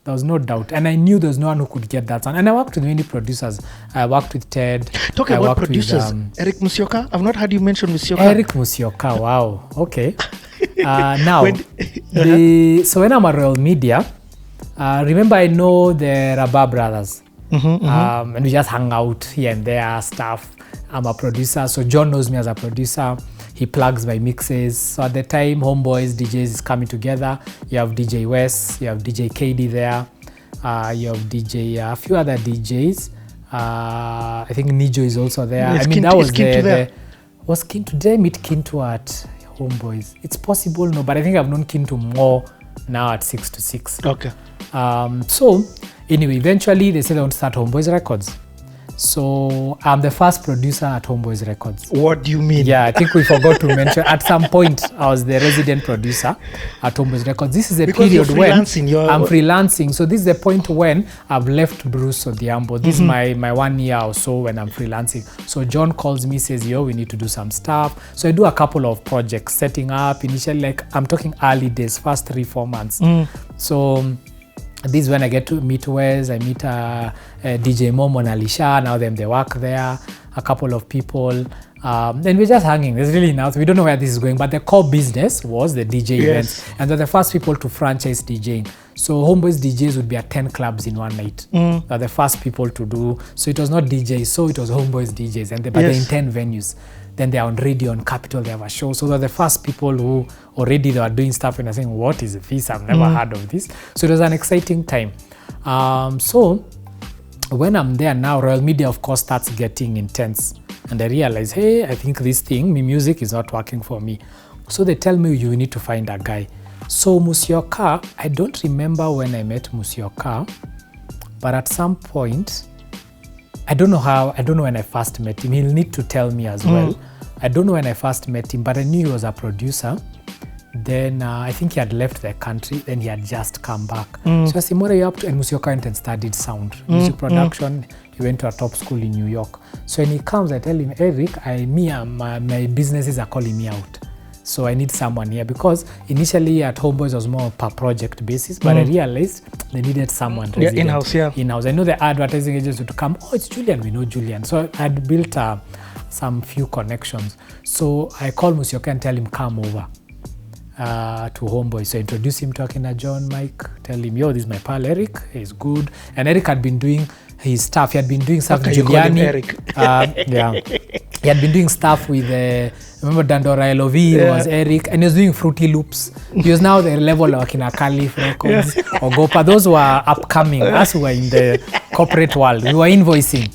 There was no doubt. And I knew there was no one who could get that sound. And I worked with many producers. I worked with Ted. Talking about producers, Eric Musyoka. I've not heard you mention Musyoka. Eric Musyoka, wow. Okay. Now, so when I'm at Royal Media, remember I know the Rabah brothers. And we just hang out here and there, stuff. I'm a producer, so John knows me as a producer. He plugs my mixes. So at the time, Homeboys, DJs is coming together. You have DJ West, you have DJ KD there, you have DJ, a few other DJs. I think Nijo is also there. Yes, I mean, Kintu, that was was Kintu. Did I meet Kintu at Homeboys? It's possible, no, but I think I've known Kintu more now at 6 to 6. Okay. So anyway, eventually they said they want to start Homeboys Records. So I'm the first producer at Homeboys Records. What do you mean? Yeah, I think we forgot to mention. At some point, I was the resident producer at Homeboys Records. This is the period when I'm freelancing. So this is the point when I've left Bruce Odhiambo. This is my 1 year or so when I'm freelancing. So John calls me, says, yo, we need to do some stuff. So I do a couple of projects, setting up initially, like I'm talking early days, first 3-4 months. So this is when I get to meet Wes, I meet DJ Momo and Alisha, now they work there, a couple of people, and we're just hanging. There's really nothing, we don't know where this is going, but the core business was the DJ events, and they're the first people to franchise DJing. So Homeboys DJs would be at 10 clubs in one night. They're the first people to do, so it was not DJs, so it was Homeboys DJs, and they're in 10 venues. Then they're on radio, on Capital, they have a show. So they're the first people who already they were doing stuff and they're saying, what is this? I've never heard of this. So it was an exciting time. So when I'm there now, Royal Media, of course, starts getting intense. And I realize, hey, I think this thing, music is not working for me. So they tell me, you need to find a guy. So Musyoka, I don't remember when I met Musyoka, but at some point, I don't know when I first met him. He'll need to tell me as well. I don't know when I first met him, but I knew he was a producer. Then I think he had left the country, then he had just come back. So I said, what are you up to? And Musyoka went and studied sound, music production. He went to a top school in New York. So when he comes, I tell him, Eric, my businesses are calling me out. So I need someone here, because initially at Homeboys was more per project basis, but I realized they needed someone resident. In-house, In-house. I know the advertising agents would come, oh, it's Julian, we know Julian. So I had built some few connections. So I called Musyoka and tell him, come over to Homeboys. So I introduce him to Akina John, Mike, tell him, yo, this is my pal Eric, he's good. And Eric had been doing his stuff. He had been doing stuff with Julian. He had been doing stuff with, remember Dandora LOV was Eric, and he was doing Fruity Loops. He was now the level of Akina Caliph Records or Gopa. Those were upcoming. Us who were in the corporate world. We were invoicing.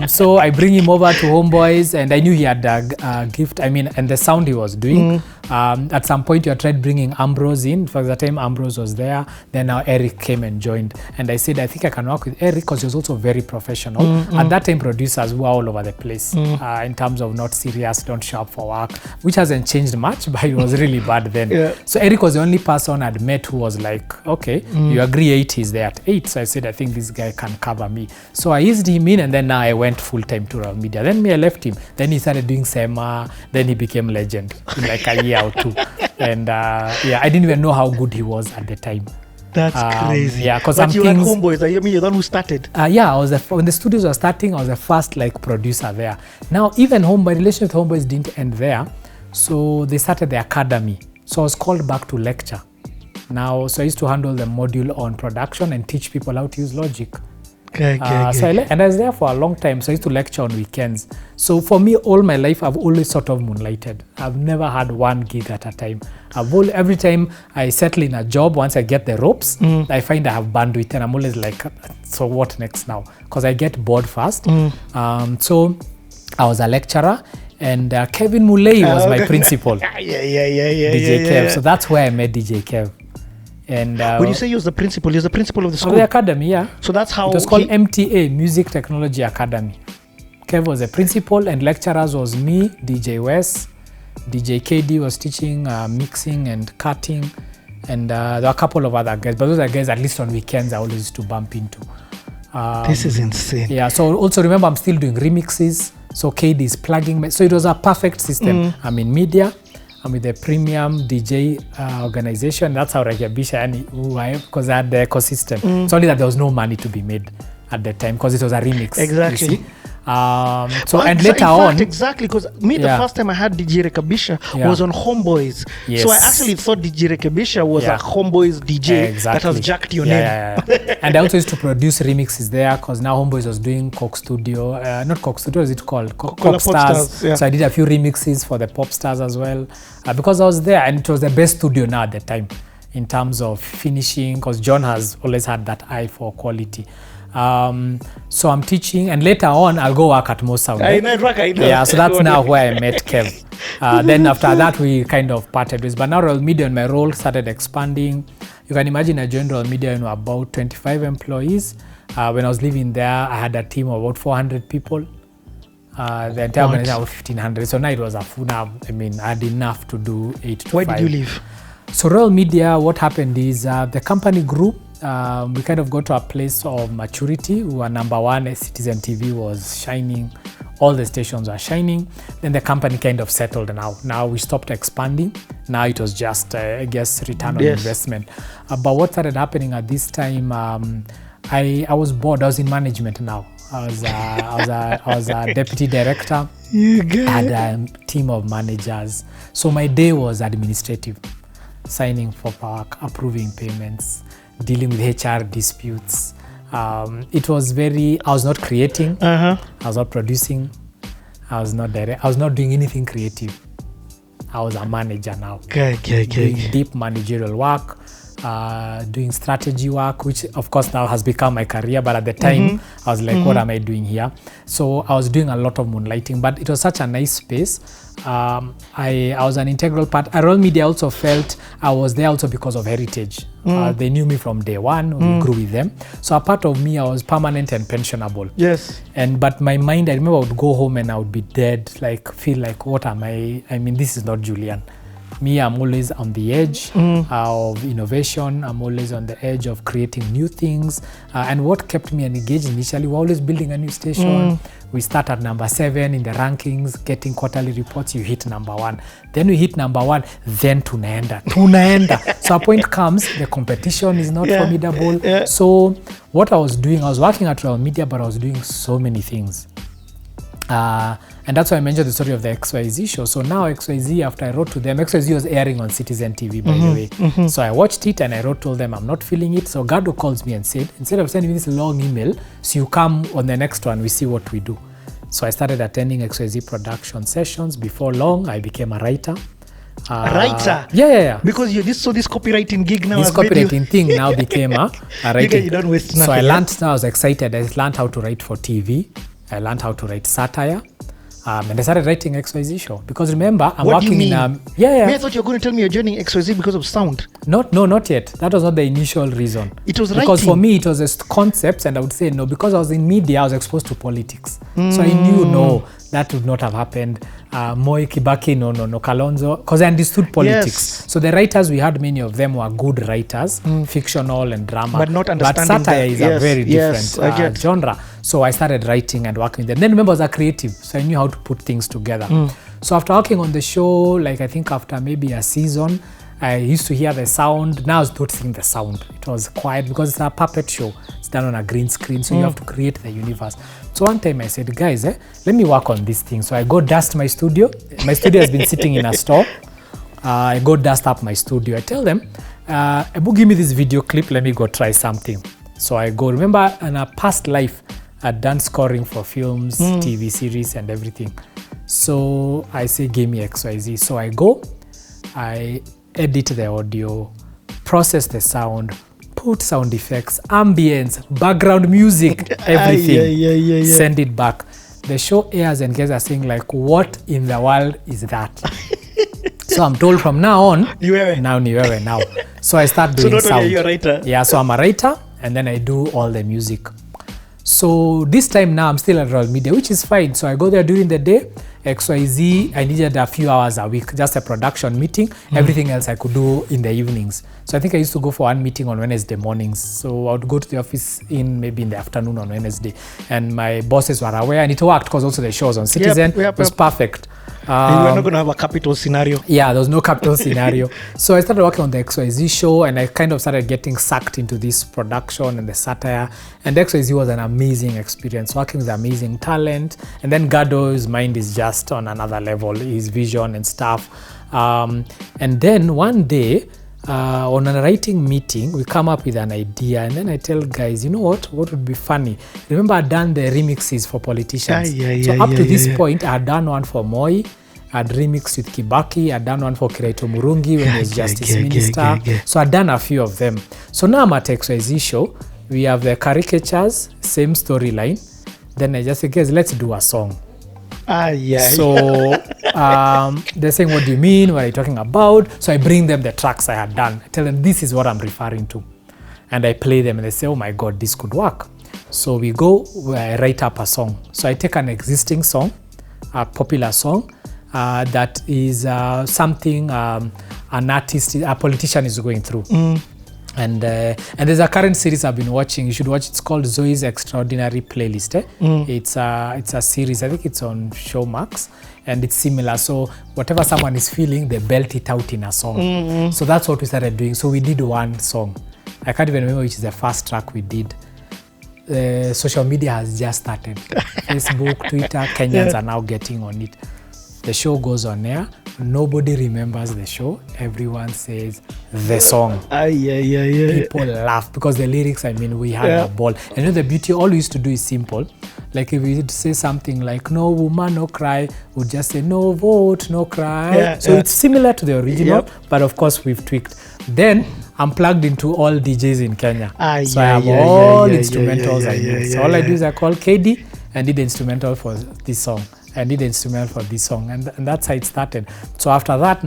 So I bring him over to Homeboys, and I knew he had a gift. I mean, and the sound he was doing. At some point, you tried bringing Ambrose in. For the time Ambrose was there, then now Eric came and joined. And I said, I think I can work with Eric because he was also very professional. At that time, producers were all over the place in terms of not serious, don't show up for work, which hasn't changed much, but it was really bad then. So Eric was the only person I'd met who was like, okay, you agree 8, he's there at 8. So I said, I think this guy can cover me. So I eased him in, and then now I went full-time to Royal Media. Then I left him. Then he started doing SEMA. Then he became legend in like a year or two. And I didn't even know how good he was at the time. That's crazy. Yeah, because you were at Homeboys. I mean, you're the one who started. I was when the studios were starting, I was the first like producer there. Now, even my relation with Homeboys didn't end there. So they started the academy. So I was called back to lecture. Now, so I used to handle the module on production and teach people how to use Logic. And I was there for a long time, so I used to lecture on weekends. So for me, all my life, I've always sort of moonlighted. I've never had one gig at a time. Every time I settle in a job, once I get the ropes, I find I have bandwidth, and I'm always like, so what next now? Because I get bored fast. So I was a lecturer, and Kevin Mulei was my principal. DJ Kev. So that's where I met DJ Kev. And when you say he was the principal of the school? Of the academy, yeah. So that's how it was called MTA, Music Technology Academy. Kev was the principal, and lecturers was me, DJ Wes, DJ KD was teaching mixing and cutting, and there were a couple of other guys. But those are guys, at least on weekends, I always used to bump into. This is insane. Yeah, so also remember, I'm still doing remixes. So KD is plugging me. So it was a perfect system. I'm in media. I'm with the premium DJ organization. That's how Rekindling, because I had the ecosystem. It's only that there was no money to be made at the time because it was a remix. Exactly. You see? And later on, exactly, because the first time I had DJ Rekabisha was on Homeboys. Yes. So I actually thought DJ Rekabisha was a Homeboys DJ that has jacked your name. And I also used to produce remixes there because now Homeboys was doing Coke Studio, not Coke Studio, is it called? Pop Stars. Yeah. So I did a few remixes for the Pop Stars as well because I was there, and it was the best studio now at the time in terms of finishing, because John has always had that eye for quality. So I'm teaching, and later on I'll go work at Mo Sound. I know. Yeah, so that's now where I met Kev. Then after that we kind of parted ways. But now Royal Media and my role started expanding. You can imagine I joined Royal Media in about 25 employees. When I was living there, I had a team of about 400 people. The entire organization was 1,500. So now it was a full. I had enough to do 8 to 5. Why did you leave? So Royal Media, what happened is the company grew. We kind of got to a place of maturity. We were number one. Citizen TV was shining. All the stations were shining. Then the company kind of settled now. We stopped expanding. Now it was just, return on investment. But what started happening at this time, I was bored. I was in management now. I was a deputy director. I had a team of managers. So my day was administrative. Signing for work, approving payments, dealing with HR disputes. It was I was not creating, I was not producing, I was not doing anything creative. I was a manager now. Doing deep managerial work, doing strategy work, which of course now has become my career, but at the time I was like, what am I doing here? So I was doing a lot of moonlighting, but it was such a nice space. I was an integral part. Royal Media also felt I was there also because of heritage. They knew me from day one. We grew with them. So a part of me, I was permanent and pensionable. Yes. But my mind, I remember I would go home and I would be dead, feel like, what am I? This is not Julian. Me, I'm always on the edge of innovation. I'm always on the edge of creating new things. And what kept me engaged initially, we're always building a new station. We start at number 7 in the rankings, getting quarterly reports. You hit number 1. Then we hit number 1. Then tunaenda. So a point comes, the competition is not formidable. Yeah. So what I was doing, I was working at Royal Media, but I was doing so many things. And that's why I mentioned the story of the XYZ show. So now XYZ, after I wrote to them, XYZ was airing on Citizen TV, by the way. So I watched it and I told them I'm not feeling it. So Gado calls me and said, instead of sending me this long email, so you come on the next one, we see what we do. So I started attending XYZ production sessions. Before long, I became a writer. A writer? Yeah. Because this copywriting gig now. This copywriting thing now became a writing. You don't waste nothing. So I learned, I was excited. I learned how to write for TV. I learned how to write satire. And I started writing XYZ show. Because remember, I'm working in I thought you were going to tell me you're joining XYZ because of sound. Not yet. That was not the initial reason. It was writing. Because for me, it was just concepts, and I would say no. Because I was in media, I was exposed to politics. So I knew, no, that would not have happened. Moi, Kibaki, no, Kalonzo. Because I understood politics. Yes. So the writers we had, many of them were good writers, fictional and drama. But not understanding. But satire is a very different genre. So I started writing and working with them. Then remember, I was a creative, so I knew how to put things together. So after working on the show, I think after maybe a season, I used to hear the sound. Now I was noticing the sound. It was quiet because it's a puppet show. It's done on a green screen, so you have to create the universe. So one time I said, guys, let me work on this thing. So I go dust my studio. My studio has been sitting in a store. I go dust up my studio. I tell them, Ebu, give me this video clip. Let me go try something. So I go. Remember, in a past life, I'd done scoring for films, TV series, and everything. So I say, give me XYZ. So I go, I edit the audio, process the sound, put sound effects, ambience, background music, everything. Send it back. The show airs and guys are saying what in the world is that? So I'm told from now on, now. So I start doing sound. So not only you're a writer. Yeah, so I'm a writer and then I do all the music. So this time now I'm still at Royal Media, which is fine. So I go there during the day. XYZ, I needed a few hours a week, just a production meeting. Everything else I could do in the evenings. So I think I used to go for one meeting on Wednesday mornings. So I would go to the office maybe in the afternoon on Wednesday. And my bosses were aware, and it worked because also the show was on Citizen. It was perfect. You were not going to have a capital scenario. Yeah, there was no capital scenario. So I started working on the XYZ show, and I kind of started getting sucked into this production and the satire. And the XYZ was an amazing experience, working with amazing talent. And then Gado's mind is just on another level, his vision and stuff. And then one day, on a writing meeting, we come up with an idea, and then I tell guys, you know what would be funny? Remember, I'd done the remixes for politicians. Up to this point, I had done one for Moi, I'd remixed with Kibaki, I'd done one for Kiraito Murungi when he was Justice Minister. So I'd done a few of them. So now I'm at XYZ show, we have the caricatures, same storyline. Then I just say, guys, let's do a song. So they're saying, what do you mean? What are you talking about? So I bring them the tracks I had done. I tell them, this is what I'm referring to. And I play them, and they say, oh my God, this could work. So we go, I write up a song. So I take an existing song, a popular song, that is something an artist, a politician is going through. And there's a current series I've been watching. You should watch. It's called Zoe's Extraordinary Playlist. It's a series. I think it's on Showmax, and it's similar. So whatever someone is feeling, they belt it out in a song. So that's what we started doing. So we did one song. I can't even remember which is the first track we did. Social media has just started. Facebook, Twitter, Kenyans are now getting on it. The show goes on air. Nobody remembers the show. Everyone says the song. People laugh because the lyrics, I mean, we had a ball. And you know, the beauty, all we used to do is simple. Like if we say something like, no woman, no cry, we'd just say, no vote, no cry. It's similar to the original, but of course we've tweaked. Then I'm plugged into all DJs in Kenya. So I have all instrumentals I need. So all I do is I call KD and did the instrumental for this song. I did the instrumental for this song, and that's how it started. So after that,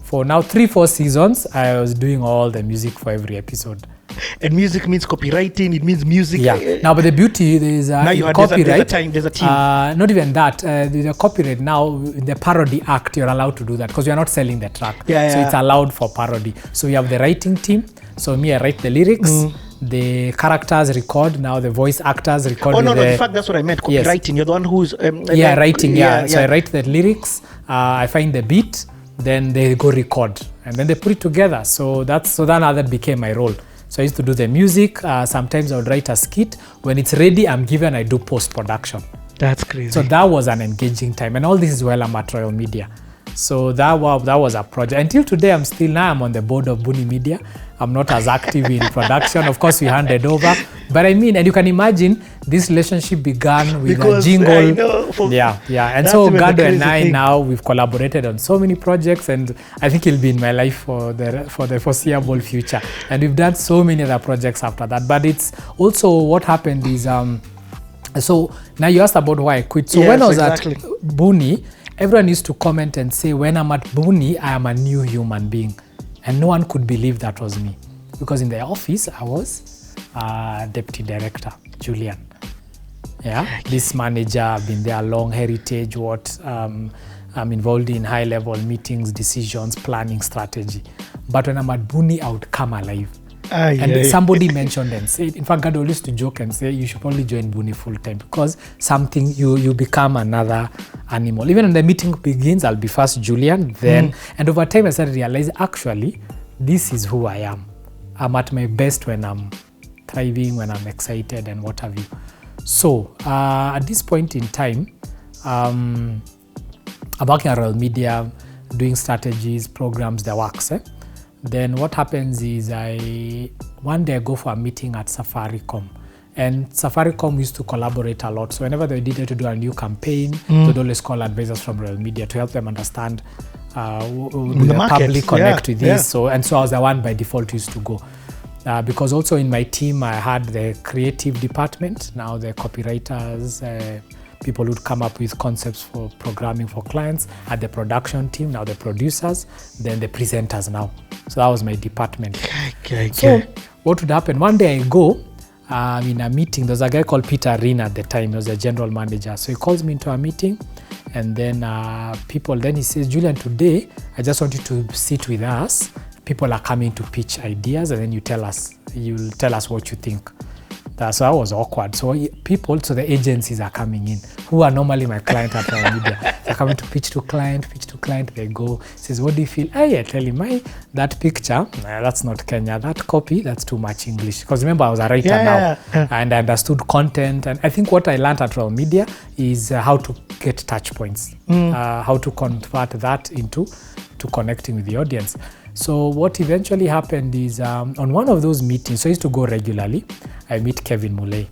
for 3-4 seasons, I was doing all the music for every episode. And music means copywriting, it means music. Now, but the beauty is copyright. There's a team. Not even that. The copyright now, the parody act, you're allowed to do that because you're not selling the track. So it's allowed for parody. So we have the writing team. So me, I write the lyrics. The characters record, now the voice actors record. In fact, that's what I meant, copywriting. You're the one who's... writing, So I write the lyrics, I find the beat, then they go record, and then they put it together. So that became my role. So I used to do the music. Sometimes I would write a skit. When it's ready, I do post-production. That's crazy. So that was an engaging time. And all this is while I'm at Royal Media. So that was a project. Until today, I'm on the board of Buni Media. I'm not as active in production. Of course, we handed over. But I mean, and you can imagine, this relationship began with a jingle. And so Gado and I now, we've collaborated on so many projects, and I think he'll be in my life for the foreseeable future. And we've done so many other projects after that. But it's also what happened is, so now you asked about why I quit. So when I was at Buni, everyone used to comment and say, when I'm at Buni, I am a new human being. And no one could believe that was me. Because in the office, I was deputy director, Julian. This manager, I've been there, long heritage, I'm involved in high-level meetings, decisions, planning, strategy. But when I'm at Buni, I would come alive. Somebody mentioned and said, in fact, Gado used to joke and say, you should probably join Buni full-time because you become another animal. Even when the meeting begins, I'll be first Julian, then, and over time I started realizing, actually, this is who I am. I'm at my best when I'm thriving, when I'm excited and what have you. So, at this point in time, I'm working at Royal Media, doing strategies, programs, the works. Then what happens is one day I go for a meeting at Safaricom. And Safaricom used to collaborate a lot. So whenever they needed to do a new campaign, they'd always call advisors from Royal Media to help them understand the public connect with this. So I was the one by default used to go. Because also in my team, I had the creative department, now the copywriters, people would come up with concepts for programming for clients, at the production team, now the producers, then the presenters now. So that was my department. So what would happen? One day I go in a meeting. There was a guy called Peter Arena at the time. He was the general manager. So he calls me into a meeting, and then then he says, Julian, today I just want you to sit with us. People are coming to pitch ideas, and then you'll tell us what you think. So that was awkward. So the agencies are coming in, who are normally my client at Royal Media. They're coming to pitch to client. They go, says, what do you feel? I tell him, that picture, that's not Kenya. That copy, that's too much English. Because remember, I was a writer now, and I understood content. And I think what I learned at Royal Media is how to get touch points, how to convert that into connecting with the audience. So what eventually happened is on one of those meetings, so I used to go regularly, I meet Kevin Muley.